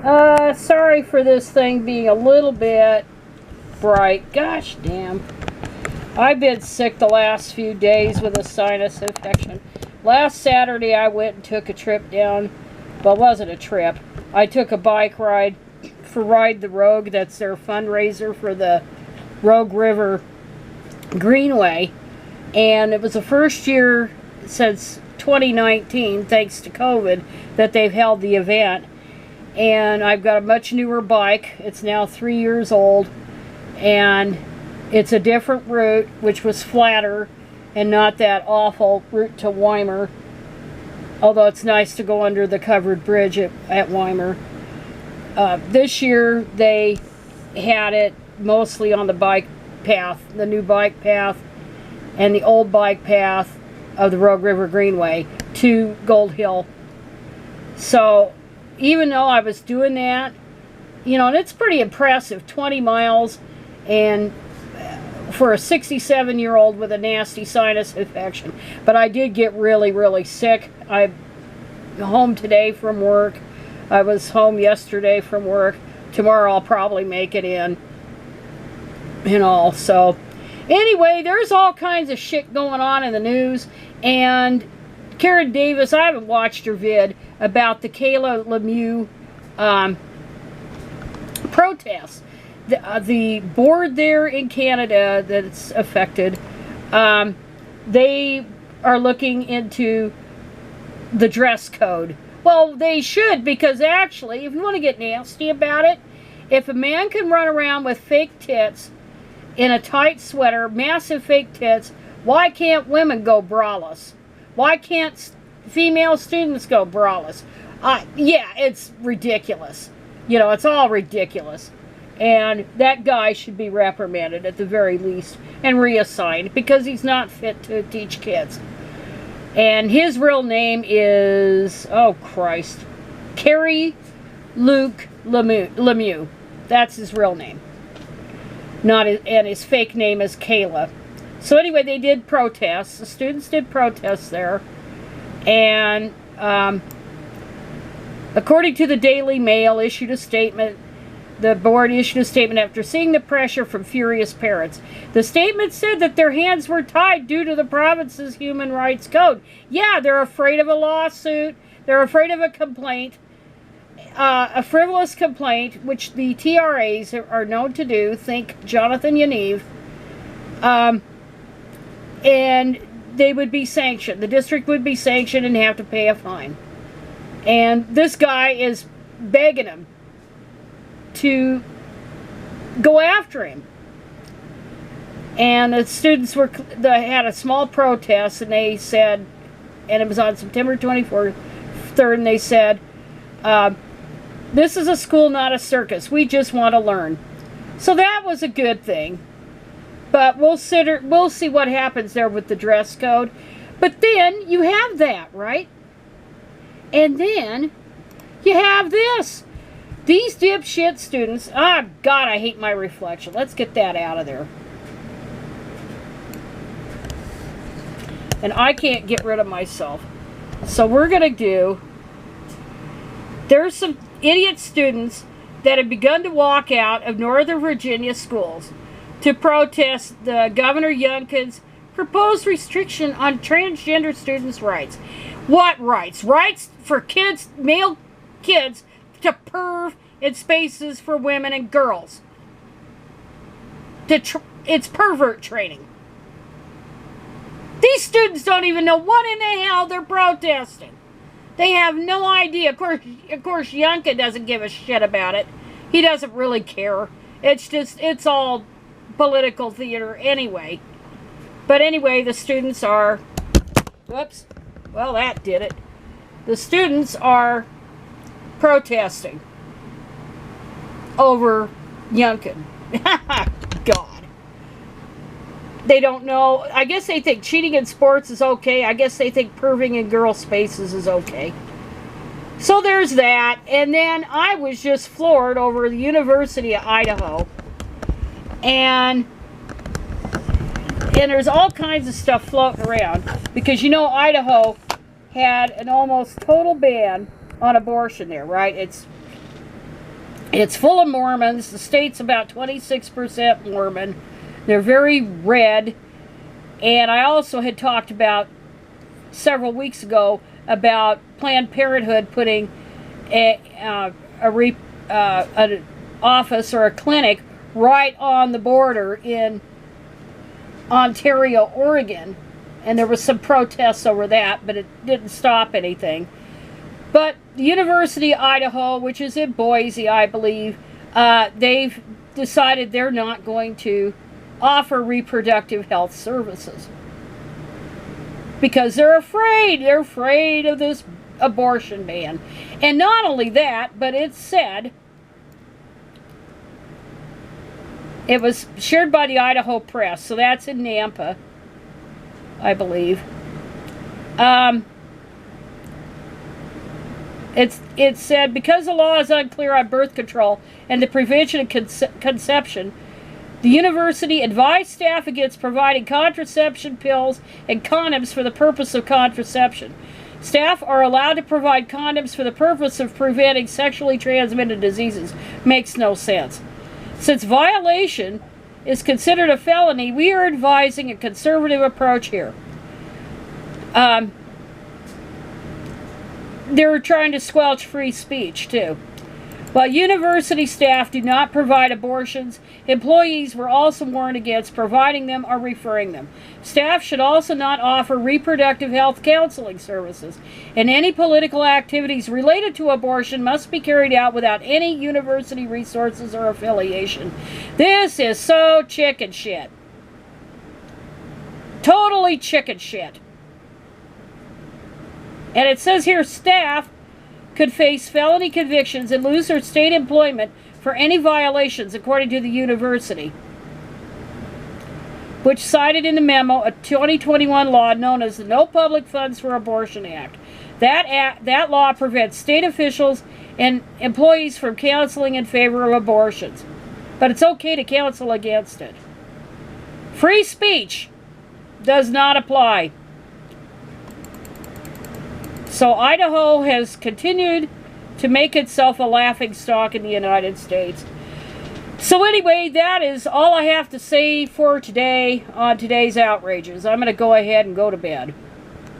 Sorry for this thing being a little bit bright. Gosh damn. I've been sick the last few days with a sinus infection. Last Saturday I went and took a trip down. Well, it wasn't a trip. I took a bike ride for Ride the Rogue. That's their fundraiser for the Rogue River Greenway. And it was the first year since 2019, thanks to COVID, that they've held the event. And I've got a much newer bike. It's now 3 years old. And it's a different route, which was flatter and not that awful route to Weimar. Although it's nice to go under the covered bridge at Weimar. This year they had it mostly on the bike path, the new bike path, and the old bike path of the Rogue River Greenway to Gold Hill. So even though I was doing that, you know, and it's pretty impressive, 20 miles, and for a 67-year-old with a nasty sinus infection. But I did get really, really sick. I'm home today from work. I was home yesterday from work. Tomorrow I'll probably make it in and all. So anyway, there's all kinds of shit going on in the news. And Karen Davis, I haven't watched her vid about the Kayla Lemieux protests. The board there in Canada that's affected, they are looking into the dress code. Well, they should, because actually, if you want to get nasty about it, if a man can run around with fake tits in a tight sweater, massive fake tits, why can't women go braless? Why can't female students go braless? Yeah, it's ridiculous. You know, it's all ridiculous. And that guy should be reprimanded at the very least and reassigned, because he's not fit to teach kids. And his real name is, oh Christ, Kerry Luke Lemieux. That's his real name. And his fake name is Kayla. So anyway, they did protests. The students did protests there. And according to the Daily Mail, the board issued a statement after seeing the pressure from furious parents. The statement said that their hands were tied due to the province's human rights code. Yeah, they're afraid of a lawsuit. They're afraid of a complaint, a frivolous complaint, which the TRAs are known to do. Think Jonathan Yaniv. And they would be sanctioned. The district would be sanctioned and have to pay a fine. And this guy is begging them to go after him. And the students had a small protest, and they said, and it was on September 24th, and they said, this is a school, not a circus. We just want to learn. So that was a good thing. But we'll see what happens there with the dress code. But then you have that, right? And then you have this. These dipshit students, God, I hate my reflection. Let's get that out of there. And I can't get rid of myself. So we're going to do, there's some idiot students that have begun to walk out of Northern Virginia schools to protest the Governor Youngkin's proposed restriction on transgender students' rights. What rights? Rights for kids, male kids, to perv in spaces for women and girls. It's pervert training. These students don't even know what in the hell they're protesting. They have no idea. Of course, Youngkin doesn't give a shit about it. He doesn't really care. It's all political theater anyway. But anyway, the students are, whoops, well that did it. The students are protesting over Youngkin. God. They don't know. I guess they think cheating in sports is okay. I guess they think perving in girl spaces is okay. So there's that. And then I was just floored over the University of Idaho. And there's all kinds of stuff floating around. Because you know Idaho had an almost total ban on abortion there, right? It's full of Mormons. The state's about 26% Mormon. They're very red. And I also had talked about several weeks ago about Planned Parenthood putting an office or a clinic right on the border in Ontario, Oregon. And there was some protests over that, but it didn't stop anything. But the University of Idaho, which is in Boise, I believe, they've decided they're not going to offer reproductive health services. Because they're afraid. They're afraid of this abortion ban. And not only that, but it said, it was shared by the Idaho Press, so that's in Nampa, I believe. It said, because the law is unclear on birth control and the prevention of conception, the university advised staff against providing contraception pills and condoms for the purpose of contraception. Staff are allowed to provide condoms for the purpose of preventing sexually transmitted diseases. Makes no sense. Since violation is considered a felony, we are advising a conservative approach here. They're trying to squelch free speech, too. While university staff do not provide abortions, employees were also warned against providing them or referring them. Staff should also not offer reproductive health counseling services, and any political activities related to abortion must be carried out without any university resources or affiliation. This is so chicken shit. Totally chicken shit. And it says here, staff could face felony convictions and lose their state employment for any violations, according to the university, which cited in the memo a 2021 law known as the No Public Funds for Abortion Act. That law prevents state officials and employees from counseling in favor of abortions, but it's okay to counsel against it. Free speech does not apply. So Idaho has continued to make itself a laughingstock in the United States. So anyway, that is all I have to say for today on today's outrages. I'm going to go ahead and go to bed.